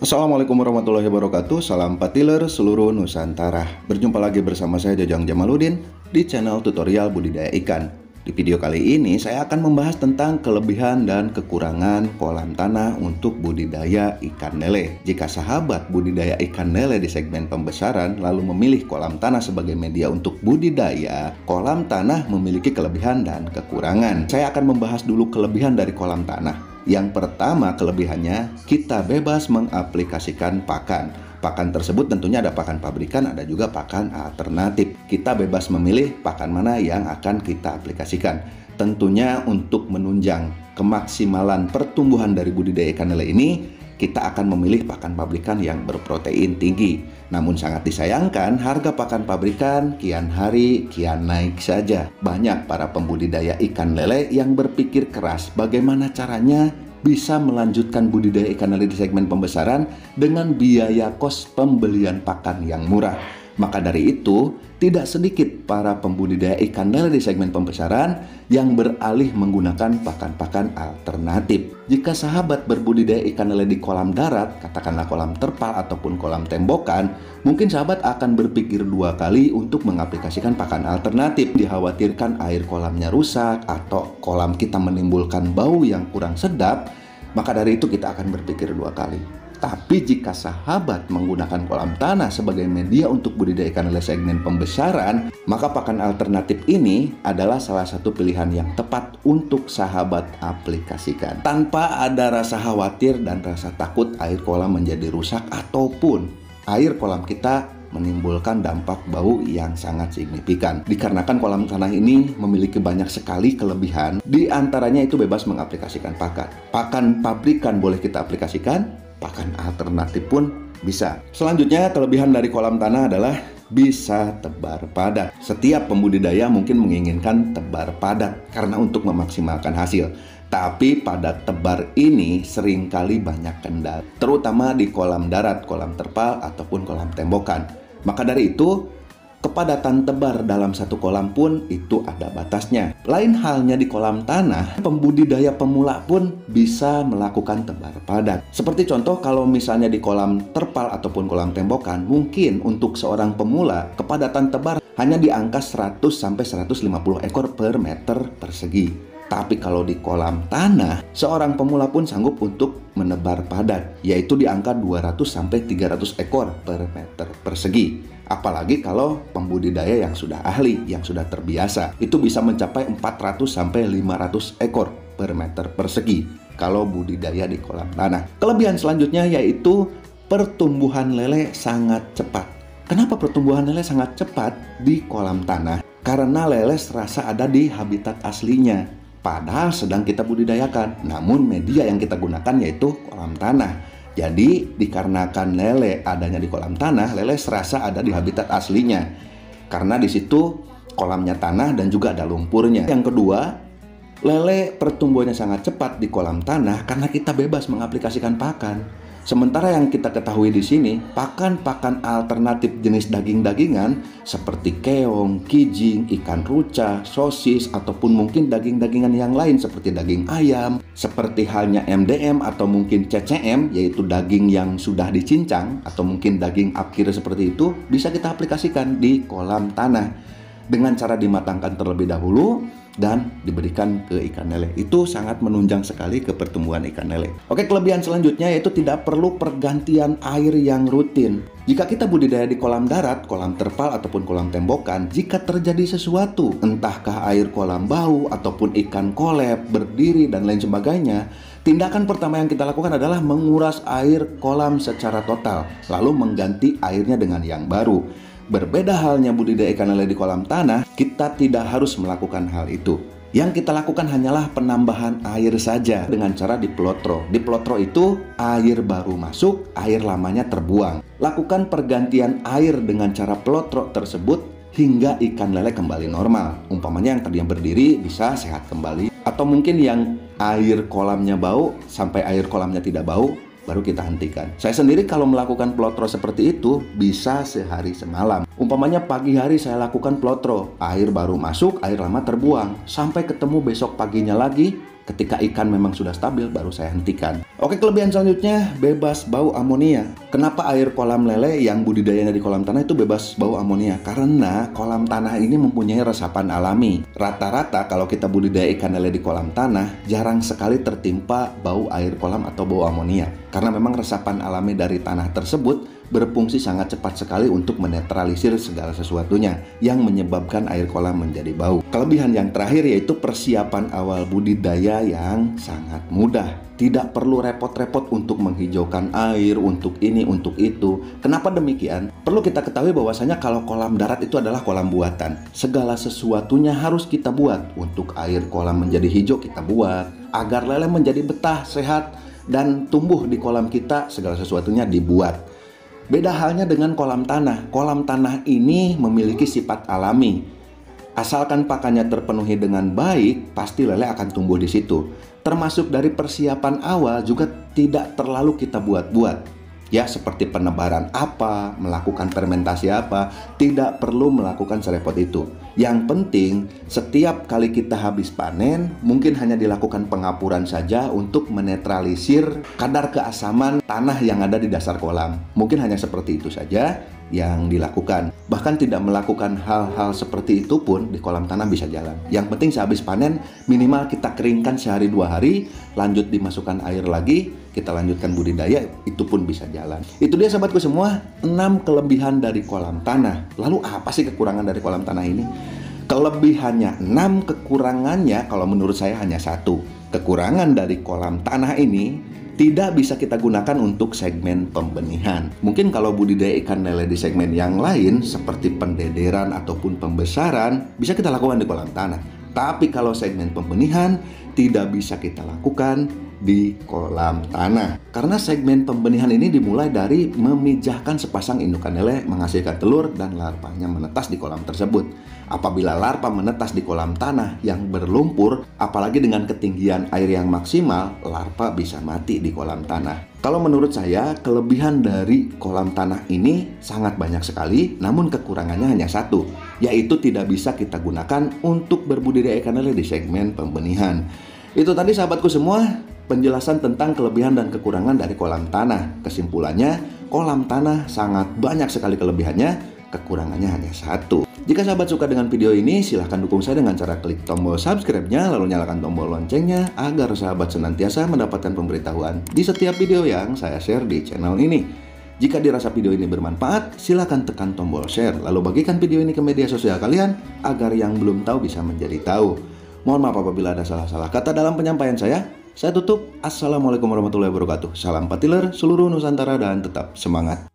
Assalamualaikum warahmatullahi wabarakatuh. Salam patiler seluruh Nusantara. Berjumpa lagi bersama saya Jajang Jamaludin di channel tutorial budidaya ikan. Di video kali ini saya akan membahas tentang kelebihan dan kekurangan kolam tanah untuk budidaya ikan lele. Jika sahabat budidaya ikan lele di segmen pembesaran lalu memilih kolam tanah sebagai media untuk budidaya, kolam tanah memiliki kelebihan dan kekurangan. Saya akan membahas dulu kelebihan dari kolam tanah. Yang pertama kelebihannya, kita bebas mengaplikasikan pakan. Pakan tersebut tentunya ada pakan pabrikan, ada juga pakan alternatif. Kita bebas memilih pakan mana yang akan kita aplikasikan. Tentunya untuk menunjang kemaksimalan pertumbuhan dari budidaya ikan lele ini, kita akan memilih pakan pabrikan yang berprotein tinggi. Namun sangat disayangkan, harga pakan pabrikan kian hari kian naik saja. Banyak para pembudidaya ikan lele yang berpikir keras bagaimana caranya bisa melanjutkan budidaya ikan lele di segmen pembesaran dengan biaya kos pembelian pakan yang murah. Maka dari itu, tidak sedikit para pembudidaya ikan lele di segmen pembesaran yang beralih menggunakan pakan-pakan alternatif. Jika sahabat berbudidaya ikan lele di kolam darat, katakanlah kolam terpal ataupun kolam tembokan, mungkin sahabat akan berpikir dua kali untuk mengaplikasikan pakan alternatif. Dikhawatirkan air kolamnya rusak atau kolam kita menimbulkan bau yang kurang sedap, maka dari itu kita akan berpikir dua kali. Tapi jika sahabat menggunakan kolam tanah sebagai media untuk budidaya ikan lele segmen pembesaran, maka pakan alternatif ini adalah salah satu pilihan yang tepat untuk sahabat aplikasikan. Tanpa ada rasa khawatir dan rasa takut air kolam menjadi rusak ataupun air kolam kita menimbulkan dampak bau yang sangat signifikan. Dikarenakan kolam tanah ini memiliki banyak sekali kelebihan, di antaranya itu bebas mengaplikasikan pakan. Pakan pabrikan boleh kita aplikasikan, pakan alternatif pun bisa. Selanjutnya, kelebihan dari kolam tanah adalah bisa tebar padat. Setiap pembudidaya mungkin menginginkan tebar padat karena untuk memaksimalkan hasil. Tapi padat tebar ini seringkali banyak kendala, terutama di kolam darat, kolam terpal, ataupun kolam tembokan. Maka dari itu, kepadatan tebar dalam satu kolam pun itu ada batasnya. Lain halnya di kolam tanah, pembudidaya pemula pun bisa melakukan tebar padat. Seperti contoh kalau misalnya di kolam terpal ataupun kolam tembokan, mungkin untuk seorang pemula kepadatan tebar hanya di angka 100-150 ekor per meter persegi. Tapi kalau di kolam tanah, seorang pemula pun sanggup untuk menebar padat, yaitu di angka 200-300 ekor per meter persegi. Apalagi kalau pembudidaya yang sudah ahli, yang sudah terbiasa, itu bisa mencapai 400-500 ekor per meter persegi kalau budidaya di kolam tanah. Kelebihan selanjutnya yaitu pertumbuhan lele sangat cepat. Kenapa pertumbuhan lele sangat cepat di kolam tanah? Karena lele serasa ada di habitat aslinya, padahal sedang kita budidayakan, namun media yang kita gunakan yaitu kolam tanah. Jadi dikarenakan lele adanya di kolam tanah, lele serasa ada di habitat aslinya. Karena di situ kolamnya tanah dan juga ada lumpurnya. Yang kedua, lele pertumbuhannya sangat cepat di kolam tanah karena kita bebas mengaplikasikan pakan. Sementara yang kita ketahui di sini, pakan-pakan alternatif jenis daging-dagingan seperti keong, kijing, ikan ruca, sosis, ataupun mungkin daging-dagingan yang lain seperti daging ayam, seperti halnya MDM atau mungkin CCM, yaitu daging yang sudah dicincang, atau mungkin daging apkir seperti itu, bisa kita aplikasikan di kolam tanah dengan cara dimatangkan terlebih dahulu dan diberikan ke ikan lele. Itu sangat menunjang sekali ke pertumbuhan ikan lele. Oke, kelebihan selanjutnya yaitu tidak perlu pergantian air yang rutin. Jika kita budidaya di kolam darat, kolam terpal, ataupun kolam tembokan, jika terjadi sesuatu, entahkah air kolam bau, ataupun ikan kolep, berdiri, dan lain sebagainya, tindakan pertama yang kita lakukan adalah menguras air kolam secara total, lalu mengganti airnya dengan yang baru. Berbeda halnya budidaya ikan lele di kolam tanah, kita tidak harus melakukan hal itu. Yang kita lakukan hanyalah penambahan air saja dengan cara diplotro. Diplotro itu air baru masuk, air lamanya terbuang. Lakukan pergantian air dengan cara plotro tersebut hingga ikan lele kembali normal. Umpamanya yang tadi yang berdiri bisa sehat kembali. Atau mungkin yang air kolamnya bau sampai air kolamnya tidak bau, baru kita hentikan. Saya sendiri kalau melakukan plotro seperti itu bisa sehari semalam. Umpamanya pagi hari saya lakukan plotro, air baru masuk, air lama terbuang, sampai ketemu besok paginya lagi Ketika ikan memang sudah stabil, baru saya hentikan. Oke, kelebihan selanjutnya, bebas bau amonia. Kenapa air kolam lele yang budidayanya di kolam tanah itu bebas bau amonia? Karena kolam tanah ini mempunyai resapan alami. Rata-rata kalau kita budidaya ikan lele di kolam tanah, jarang sekali tertimpa bau air kolam atau bau amonia. Karena memang resapan alami dari tanah tersebut berfungsi sangat cepat sekali untuk menetralisir segala sesuatunya yang menyebabkan air kolam menjadi bau. Kelebihan yang terakhir yaitu persiapan awal budidaya yang sangat mudah. Tidak perlu repot-repot untuk menghijaukan air, untuk ini, untuk itu. Kenapa demikian? Perlu kita ketahui bahwasanya kalau kolam darat itu adalah kolam buatan. Segala sesuatunya harus kita buat. Untuk air kolam menjadi hijau kita buat. Agar lele menjadi betah, sehat, dan tumbuh di kolam kita, segala sesuatunya dibuat. Beda halnya dengan kolam tanah. Kolam tanah ini memiliki sifat alami. Asalkan pakannya terpenuhi dengan baik, pasti lele akan tumbuh di situ. Termasuk dari persiapan awal juga tidak terlalu kita buat-buat. Ya, seperti penebaran apa, melakukan fermentasi apa, tidak perlu melakukan serepot itu. Yang penting, setiap kali kita habis panen, mungkin hanya dilakukan pengapuran saja untuk menetralisir kadar keasaman tanah yang ada di dasar kolam. Mungkin hanya seperti itu saja yang dilakukan. Bahkan tidak melakukan hal-hal seperti itu pun di kolam tanah bisa jalan. Yang penting sehabis panen, minimal kita keringkan sehari 2 hari, lanjut dimasukkan air lagi, kita lanjutkan budidaya, itu pun bisa jalan. Itu dia sahabatku semua, 6 kelebihan dari kolam tanah. Lalu apa sih kekurangan dari kolam tanah ini? Kelebihannya 6, kekurangannya kalau menurut saya hanya 1. Kekurangan dari kolam tanah ini tidak bisa kita gunakan untuk segmen pembenihan. Mungkin kalau budidaya ikan lele di segmen yang lain seperti pendederan ataupun pembesaran bisa kita lakukan di kolam tanah. Tapi kalau segmen pembenihan tidak bisa kita lakukan di kolam tanah. Karena segmen pembenihan ini dimulai dari memijahkan sepasang indukan lele menghasilkan telur dan larvanya menetas di kolam tersebut. Apabila larva menetas di kolam tanah yang berlumpur, apalagi dengan ketinggian air yang maksimal, larva bisa mati di kolam tanah. Kalau menurut saya, kelebihan dari kolam tanah ini sangat banyak sekali, namun kekurangannya hanya 1, yaitu tidak bisa kita gunakan untuk berbudidaya ikan lele di segmen pembenihan. Itu tadi sahabatku semua, penjelasan tentang kelebihan dan kekurangan dari kolam tanah. Kesimpulannya, kolam tanah sangat banyak sekali kelebihannya, kekurangannya hanya 1. Jika sahabat suka dengan video ini, silahkan dukung saya dengan cara klik tombol subscribe-nya, lalu nyalakan tombol loncengnya, agar sahabat senantiasa mendapatkan pemberitahuan di setiap video yang saya share di channel ini. Jika dirasa video ini bermanfaat, silahkan tekan tombol share, lalu bagikan video ini ke media sosial kalian, agar yang belum tahu bisa menjadi tahu. Mohon maaf apabila ada salah-salah kata dalam penyampaian saya. Saya tutup. Assalamualaikum warahmatullahi wabarakatuh. Salam patiler seluruh Nusantara dan tetap semangat.